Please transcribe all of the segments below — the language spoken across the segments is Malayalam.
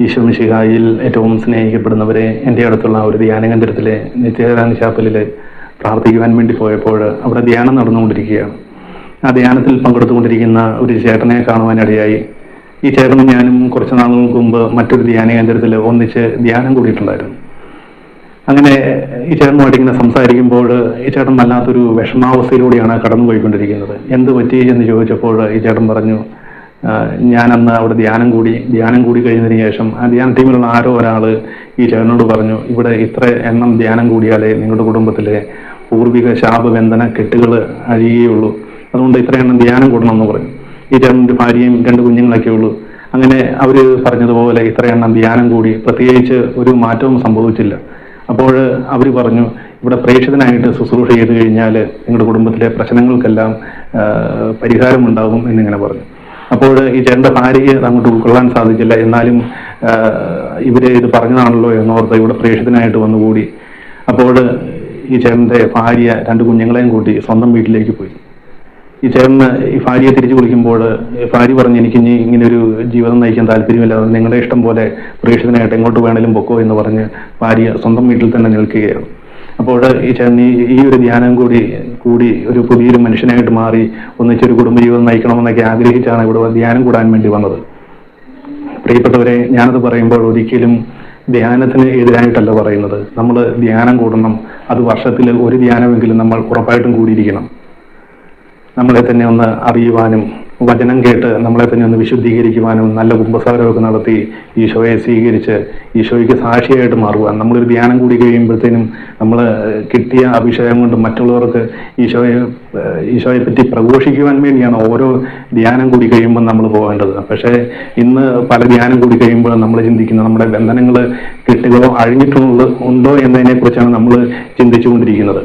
ഈശോമിശിഹായിൽ ഏറ്റവും സ്നേഹിക്കപ്പെടുന്നവരെ, എൻ്റെ അടുത്തുള്ള ഒരു ധ്യാന കേന്ദ്രത്തിലെ നിത്യധ്യാന ചാപ്പലിൽ പ്രാർത്ഥിക്കുവാൻ വേണ്ടി പോയപ്പോൾ അവിടെ ധ്യാനം നടന്നുകൊണ്ടിരിക്കുകയാണ്. ആ ധ്യാനത്തിൽ പങ്കെടുത്തുകൊണ്ടിരിക്കുന്ന ഒരു ചേട്ടനെ കാണുവാനിടയായി. ഈ ചേട്ടനും ഞാനും കുറച്ച് നാളുകൾക്ക് മുമ്പ് മറ്റൊരു ധ്യാന കേന്ദ്രത്തിൽ ഒന്നിച്ച് ധ്യാനം കൂടിയിട്ടുണ്ടായിരുന്നു. അങ്ങനെ ഈ ചേട്ടനുമായിട്ട് ഇങ്ങനെ സംസാരിക്കുമ്പോൾ ഈ ചേട്ടൻ വല്ലാത്തൊരു വിഷമാവസ്ഥയിലൂടെയാണ് കടന്നു പോയിക്കൊണ്ടിരിക്കുന്നത്. എന്ത് പറ്റി എന്ന് ചോദിച്ചപ്പോൾ ഈ ചേട്ടൻ പറഞ്ഞു, ഞാനന്ന് അവിടെ ധ്യാനം കൂടി കഴിഞ്ഞതിന് ശേഷം ആ ധ്യാന ടീമിലുള്ള ആരോ ഒരാൾ ഈ ചേട്ടനോട് പറഞ്ഞു, ഇവിടെ ഇത്ര എണ്ണം ധ്യാനം കൂടിയാലേ നിങ്ങളുടെ കുടുംബത്തിലെ പൂർവിക ശാപബന്ധന കെട്ടുകൾ അഴിയുകയുള്ളൂ, അതുകൊണ്ട് ഇത്ര എണ്ണം ധ്യാനം കൂടണം എന്ന് പറഞ്ഞു. ഈ ചേട്ടൻ്റെ ഭാര്യയും 2 കുഞ്ഞുങ്ങളൊക്കെ ഉള്ളൂ. അങ്ങനെ അവർ പറഞ്ഞതുപോലെ ഇത്ര എണ്ണം ധ്യാനം കൂടി, പ്രത്യേകിച്ച് ഒരു മാറ്റവും സംഭവിച്ചില്ല. അപ്പോൾ അവർ പറഞ്ഞു, ഇവിടെ പ്രേക്ഷിതനായിട്ട് ശുശ്രൂഷ ചെയ്ത് കഴിഞ്ഞാൽ നിങ്ങളുടെ കുടുംബത്തിലെ പ്രശ്നങ്ങൾക്കെല്ലാം പരിഹാരമുണ്ടാകും എന്നിങ്ങനെ പറഞ്ഞു. അപ്പോൾ ഈ ചേട്ടൻ്റെ ഭാര്യയ്ക്ക് അങ്ങോട്ട് ഉൾക്കൊള്ളാൻ സാധിച്ചില്ല. എന്നാലും ഇവരെ ഇത് പറഞ്ഞതാണല്ലോ എന്നോർത്ത് ഇവിടെ പ്രേക്ഷിതനായിട്ട് വന്നുകൂടി. അപ്പോൾ ഈ ചേട്ടൻ്റെ ഭാര്യ 2 കുഞ്ഞുങ്ങളെയും കൂട്ടി സ്വന്തം വീട്ടിലേക്ക് പോയി. ഈ ചേട്ടന് ഈ ഭാര്യയെ തിരിച്ചു വിളിക്കുമ്പോൾ ഭാര്യ പറഞ്ഞു, എനിക്ക് ഇനി ഇങ്ങനെ ഒരു ജീവിതം നയിക്കാൻ താല്പര്യമില്ല, നിങ്ങളുടെ ഇഷ്ടം പോലെ പ്രേക്ഷിതനായിട്ട് എങ്ങോട്ട് വേണേലും പൊക്കോ എന്ന് പറഞ്ഞ് ഭാര്യ സ്വന്തം വീട്ടിൽ തന്നെ നിൽക്കുകയാണ്. അപ്പോൾ ഈ ചേട്ടൻ ഈ ഒരു ധ്യാനം കൂടി ഒരു പുതിയൊരു മനുഷ്യനായിട്ട് മാറി ഒന്നിച്ചൊരു കുടുംബജീവിതം നയിക്കണമെന്നൊക്കെ ആഗ്രഹിച്ചാണ് ഇവിടെ ധ്യാനം കൂടാൻ വേണ്ടി വന്നത്. പ്രിയപ്പെട്ടവരെ, ഞാനത് പറയുമ്പോൾ ഒരിക്കലും ധ്യാനത്തിന് എതിരായിട്ടല്ല പറയുന്നത്. നമ്മൾ ധ്യാനം കൂടണം, അത് വർഷത്തിൽ ഒരു ധ്യാനമെങ്കിലും നമ്മൾ ഉറപ്പായിട്ടും കൂടിയിരിക്കണം. നമ്മളെ തന്നെ ഒന്ന് അറിയുവാനും വചനം കേട്ട് നമ്മളെ തന്നെ ഒന്ന് വിശുദ്ധീകരിക്കുവാനും നല്ല കുമ്പസാരമൊക്കെ നടത്തി ഈശോയെ സ്വീകരിച്ച് ഈശോയ്ക്ക് സാക്ഷിയായിട്ട് മാറുവാൻ. നമ്മളൊരു ധ്യാനം കൂടി കഴിയുമ്പോഴത്തേനും നമ്മൾ കിട്ടിയ അഭിഷേകം കൊണ്ട് മറ്റുള്ളവർക്ക് ഈശോയെ പറ്റി പ്രഘോഷിക്കുവാൻ വേണ്ടിയാണ് ഓരോ ധ്യാനം കൂടി കഴിയുമ്പോൾ നമ്മൾ പോകേണ്ടത്. പക്ഷേ ഇന്ന് പല ധ്യാനം കൂടി കഴിയുമ്പോൾ നമ്മൾ ചിന്തിക്കുന്നത് നമ്മുടെ ബന്ധനങ്ങൾ കെട്ടുകളോ അഴിഞ്ഞിട്ടുണ്ടോ എന്നതിനെക്കുറിച്ചാണ് നമ്മൾ ചിന്തിച്ചുകൊണ്ടിരിക്കുന്നത്.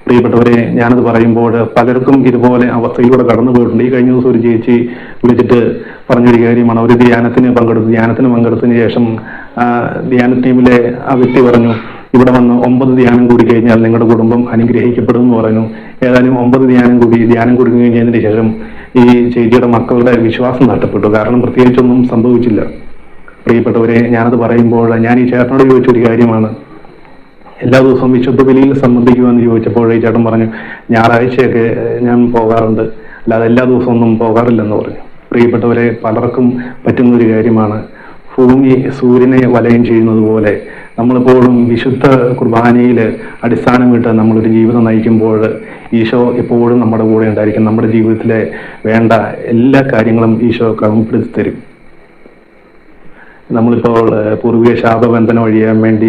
പ്രിയപ്പെട്ടവരെ, ഞാനത് പറയുമ്പോൾ പലർക്കും ഇതുപോലെ അവസ്ഥയിലൂടെ കടന്നു പോയിട്ടുണ്ട്. ഈ കഴിഞ്ഞ ദിവസം ഒരു ചേച്ചി വിളിച്ചിട്ട് പറഞ്ഞൊരു കാര്യമാണ്, ഒരു ധ്യാനത്തിന് പങ്കെടുത്തതിന് ശേഷം ധ്യാന ടീമിലെ ആ വ്യക്തി പറഞ്ഞു, ഇവിടെ വന്ന് 9 ധ്യാനം കൂടി കഴിഞ്ഞാൽ നിങ്ങളുടെ കുടുംബം അനുഗ്രഹിക്കപ്പെടും എന്ന് പറഞ്ഞു. ഏതായാലും 9 ധ്യാനം കൂടി കഴിഞ്ഞതിന് ശേഷം ഈ ചേച്ചിയുടെ മക്കളുടെ വിശ്വാസം നഷ്ടപ്പെട്ടു. കാരണം പ്രത്യേകിച്ചൊന്നും സംഭവിച്ചില്ല. പ്രിയപ്പെട്ടവരെ, ഞാനത് പറയുമ്പോൾ ഞാൻ ഈ ചേട്ടനോട് ചോദിച്ചൊരു കാര്യമാണ്, എല്ലാ ദിവസവും വിശുദ്ധ ബലിയിൽ സംബന്ധിക്കുമെന്ന് ചോദിച്ചപ്പോൾ ഈ ചേട്ടൻ പറഞ്ഞു, ഞായറാഴ്ചയൊക്കെ ഞാൻ പോകാറുണ്ട്, അല്ലാതെ എല്ലാ ദിവസവും ഒന്നും പോകാറില്ലെന്ന് പറഞ്ഞു. പ്രിയപ്പെട്ടവരെ, പലർക്കും പറ്റുന്നൊരു കാര്യമാണ്, ഭൂമി സൂര്യനെ വലയം ചെയ്യുന്നത് പോലെ നമ്മളിപ്പോഴും വിശുദ്ധ കുർബാനയിൽ അടിസ്ഥാനമിട്ട് നമ്മളൊരു ജീവിതം നയിക്കുമ്പോൾ ഈശോ എപ്പോഴും നമ്മുടെ കൂടെ ഉണ്ടായിരിക്കും. നമ്മുടെ ജീവിതത്തിലെ വേണ്ട എല്ലാ കാര്യങ്ങളും ഈശോ ക്രമപ്പെടുത്തി തരും. നമ്മളിപ്പോൾ പൂർവിക ശാപബന്ധനം ഒഴിയാൻ വേണ്ടി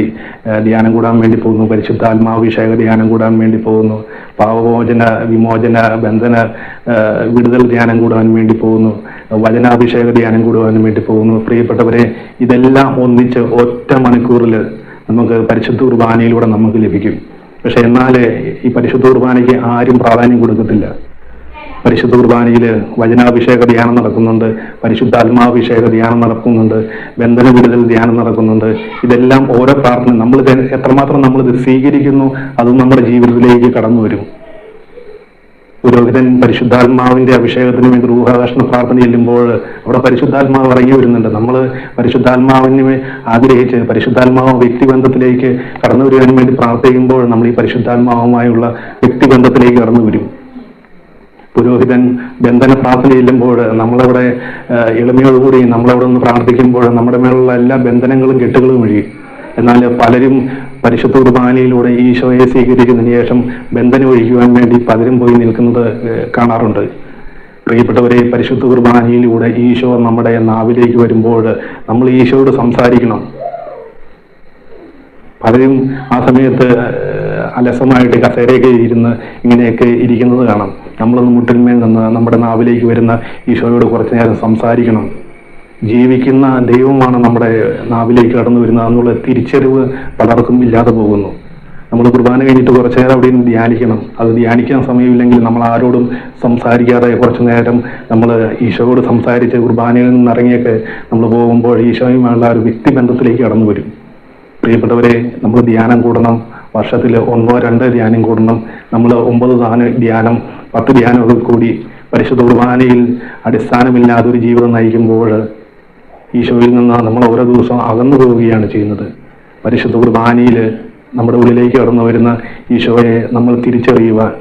ധ്യാനം കൂടാൻ വേണ്ടി പോകുന്നു, പരിശുദ്ധാത്മാഭിഷേക ധ്യാനം കൂടാൻ വേണ്ടി പോകുന്നു, പാപമോചന വിമോചന ബന്ധന വിടുതൽ ധ്യാനം കൂടാൻ വേണ്ടി പോകുന്നു, വചനാഭിഷേക ധ്യാനം കൂടുവാൻ വേണ്ടി പോകുന്നു. പ്രിയപ്പെട്ടവരെ, ഇതെല്ലാം ഒന്നിച്ച് ഒറ്റ മണിക്കൂറിൽ നമുക്ക് പരിശുദ്ധ കുർബാനയിലൂടെ നമുക്ക് ലഭിക്കും. പക്ഷെ എന്നാൽ ഈ പരിശുദ്ധ കുർബാനയ്ക്ക് ആരും പ്രാധാന്യം കൊടുക്കത്തില്ല. പരിശുദ്ധ കുർബാനയിൽ വചനാഭിഷേക ധ്യാനം നടക്കുന്നുണ്ട്, പരിശുദ്ധാത്മാഭിഷേക ധ്യാനം നടക്കുന്നുണ്ട്, ബന്ധന വിടുതൽ ധ്യാനം നടക്കുന്നുണ്ട്. ഇതെല്ലാം ഓരോ പ്രാർത്ഥന നമ്മൾ എത്രമാത്രം നമ്മളിത് സ്വീകരിക്കുന്നു അതും നമ്മുടെ ജീവിതത്തിലേക്ക് കടന്നു വരും. പുരോഹിതൻ പരിശുദ്ധാത്മാവിന്റെ അഭിഷേകത്തിന് വേണ്ടി റൂഹാകർഷണ പ്രാർത്ഥന ചെല്ലുമ്പോൾ അവിടെ പരിശുദ്ധാത്മാവ് ഇറങ്ങി വരുന്നുണ്ട്. നമ്മൾ പരിശുദ്ധാത്മാവിനെ ആഗ്രഹിച്ച് പരിശുദ്ധാത്മാവ് വ്യക്തിബന്ധത്തിലേക്ക് കടന്നു വരുവാൻ വേണ്ടി പ്രാർത്ഥിക്കുമ്പോൾ നമ്മൾ ഈ പരിശുദ്ധാത്മാവുമായുള്ള വ്യക്തിബന്ധത്തിലേക്ക് കടന്നു വരും. പുരോഹിതൻ ബന്ധന പ്രാർത്ഥന ചെല്ലുമ്പോൾ നമ്മളവിടെ എളിമയോടുകൂടി നമ്മളവിടെ ഒന്ന് പ്രാർത്ഥിക്കുമ്പോൾ നമ്മുടെ മേലുള്ള എല്ലാ ബന്ധനങ്ങളും കെട്ടുകളും ഒഴിയും. എന്നാൽ പലരും പരിശുദ്ധ കുർബാനയിലൂടെ ഈശോയെ സ്വീകരിച്ചതിന് ശേഷം ബന്ധനം ഒഴിക്കുവാൻ വേണ്ടി പലരും പോയി നിൽക്കുന്നത് കാണാറുണ്ട്. പ്രിയപ്പെട്ടവരെ, പരിശുദ്ധ കുർബാനയിലൂടെ ഈശോ നമ്മുടെ നാവിലേക്ക് വരുമ്പോൾ നമ്മൾ ഈശോയോട് സംസാരിക്കണം. പലരും ആ സമയത്ത് അലസമായിട്ട് കസേരയൊക്കെ ഇരുന്ന് ഇങ്ങനെയൊക്കെ ഇരിക്കുന്നത് കാണാം. നമ്മളൊന്ന് മുട്ടിന്മേൽ നിന്ന് നമ്മുടെ നാവിലേക്ക് വരുന്ന ഈശോയോട് കുറച്ചു നേരം സംസാരിക്കണം. ജീവിക്കുന്ന ദൈവമാണ് നമ്മുടെ നാവിലേക്ക് കടന്നു വരുന്നത് എന്നുള്ള തിരിച്ചറിവ് പലർക്കും ഇല്ലാതെ പോകുന്നു. നമ്മൾ കുർബാന കഴിഞ്ഞിട്ട് കുറച്ചു നേരം അവിടെ നിന്ന് ധ്യാനിക്കണം. അത് ധ്യാനിക്കാൻ സമയമില്ലെങ്കിൽ നമ്മൾ ആരോടും സംസാരിക്കാതെ കുറച്ചു നേരം നമ്മൾ ഈശോയോട് സംസാരിച്ച് കുർബാനയിൽ നിന്ന് ഇറങ്ങിയൊക്കെ നമ്മൾ പോകുമ്പോൾ ഈശോയുമായുള്ള ഒരു വ്യക്തിബന്ധത്തിലേക്ക് കടന്നു വരും. പ്രിയപ്പെട്ടവരെ, നമ്മൾ ധ്യാനം കൂടണം. വർഷത്തിൽ 1-2 ധ്യാനം കൂടണം. നമ്മൾ 9 ധ്യാനം 10 ധ്യാനമൊക്കെ കൂടി പരിശുദ്ധ കുർബാനയിൽ അടിസ്ഥാനമില്ലാതൊരു ജീവിതം നയിക്കുമ്പോൾ ഈശോയിൽ നിന്ന് നമ്മൾ ഓരോ ദിവസവും അകന്നു പോവുകയാണ് ചെയ്യുന്നത്. പരിശുദ്ധ കുർബാനയിൽ നമ്മുടെ ഉള്ളിലേക്ക് കടന്നു വരുന്ന ഈശോയെ നമ്മൾ തിരിച്ചറിയുവാൻ,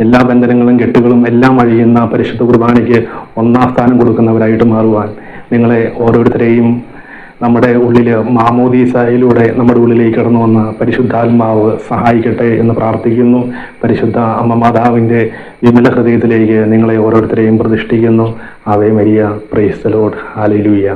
എല്ലാ ബന്ധനങ്ങളും കെട്ടുകളും എല്ലാം അഴിയുന്ന പരിശുദ്ധ കുർബാനയ്ക്ക് ഒന്നാം സ്ഥാനം കൊടുക്കുന്നവരായിട്ട് മാറുവാൻ നിങ്ങളെ ഓരോരുത്തരെയും നമ്മുടെ ഉള്ളിൽ മാമോദീസയിലൂടെ നമ്മുടെ ഉള്ളിലേക്ക് കടന്നു വന്ന പരിശുദ്ധാത്മാവ് സഹായിക്കട്ടെ എന്ന് പ്രാർത്ഥിക്കുന്നു. പരിശുദ്ധ അമ്മ മാതാവിൻ്റെ വിമല ഹൃദയത്തിലേക്ക് നിങ്ങളെ ഓരോരുത്തരെയും പ്രതിഷ്ഠിക്കുന്നു. Ave Maria, praise the Lord, hallelujah.